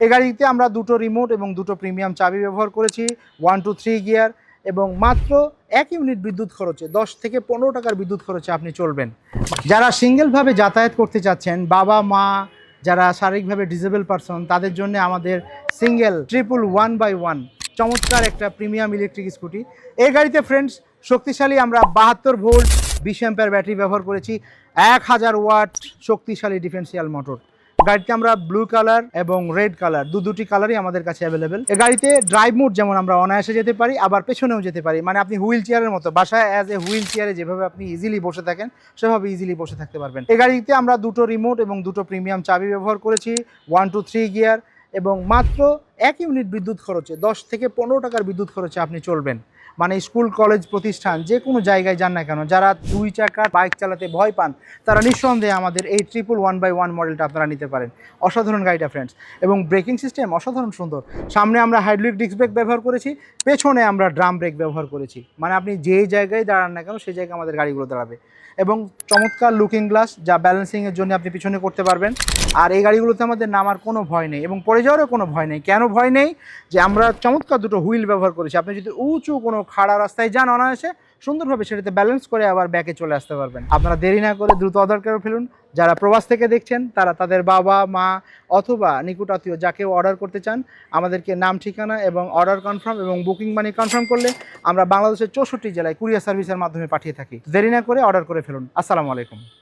এই গাড়িতে আমরা দুটো রিমোট এবং দুটো প্রিমিয়াম চাবি ব্যবহার করেছি, 1 2 3 গিয়ার, এবং মাত্র 1 ইউনিট বিদ্যুৎ খরচে 10 থেকে 15 টাকার বিদ্যুৎ খরচে আপনি চলবেন। যারা সিঙ্গেলভাবে যাতায়াত করতে চাচ্ছেন, বাবা মা যারা শারীরিকভাবে ডিসেবল পারসন, তাদের জন্য আমাদের সিঙ্গেল 111/1 চমৎকার একটা প্রিমিয়াম ইলেকট্রিক স্কুটি। এই গাড়িতে ফ্রেন্ডস শক্তিশালী আমরা 72 ভোল্ট 20 অ্যাম্পিয়ার ব্যাটারি ব্যবহার করেছি, 1000 ওয়াট শক্তিশালী ডিফারেন্সিয়াল মোটর। গাড়িতে আমরা ব্লু কালার এবং রেড কালার দুটি কালারই আমাদের কাছে অ্যাভেলেবেল। এই গাড়িতে ড্রাইভ মোড যেমন আমরা অনায়াসে যেতে পারি, আবার পেছনেও যেতে পারি, মানে আপনি হুইল চেয়ারের মতো বাসায় অ্যাজ এ হুইল চেয়ারে যেভাবে আপনি ইজিলি বসে থাকেন সেভাবে ইজিলি বসে থাকতে পারবেন। এই গাড়িতে আমরা দুটো রিমোট এবং দুটো প্রিমিয়াম চাবি ব্যবহার করেছি, 1 2 3 গিয়ার, এবং মাত্র 1 ইউনিট বিদ্যুৎ খরচে 10 থেকে 15 টাকার বিদ্যুৎ খরচে আপনি চলবেন। মানে স্কুল কলেজ প্রতিষ্ঠান যে কোনো জায়গায় যান না কেন, যারা 2 চাকার বাইক চালাতে ভয় পান তারা নিঃসন্দেহে আমাদের এই 111/1 মডেলটা আপনারা নিতে পারেন। অসাধারণ গাড়িটা ফ্রেন্ডস, এবং ব্রেকিং সিস্টেম অসাধারণ সুন্দর। সামনে আমরা হাইড্রোলিক ডিস্ক ব্রেক ব্যবহার করেছি, পেছনে আমরা ড্রাম ব্রেক ব্যবহার করেছি, মানে আপনি যেই জায়গায় দাঁড়ান না কেন সেই জায়গায় আমাদের গাড়িগুলো দাঁড়াবে। এবং চমৎকার লুকিং গ্লাস যা ব্যালেন্সিংয়ের জন্য আপনি পিছনে করতে পারবেন। আর এই গাড়িগুলোতে আমাদের নামার কোনো ভয় নেই এবং পড়ে যাওয়ারও কোনো ভয় নেই। কেন ভয় নেই? যে আমরা চমৎকার দুটো হুইল ব্যবহার করেছি। আপনি যদি উঁচু কোনো খাড়া রাস্তায় যান, অনায়াসে সুন্দরভাবে সেটাতে ব্যালেন্স করে আবার ব্যাকে চলে আসতে পারবেন। আপনারা দেরি না করে দ্রুত অর্ডার করে ফেলুন। যারা প্রবাস থেকে দেখছেন তারা তাদের বাবা মা অথবা নিকট আত্মীয় যাকে অর্ডার করতে চান, আমাদেরকে নাম ঠিকানা এবং অর্ডার কনফার্ম এবং বুকিং মানি কনফার্ম করলে আমরা বাংলাদেশের 64 জেলায় কুরিয়ার সার্ভিসের মাধ্যমে পাঠিয়ে থাকি। দেরি না করে অর্ডার করে ফেলুন। আসসালামু আলাইকুম।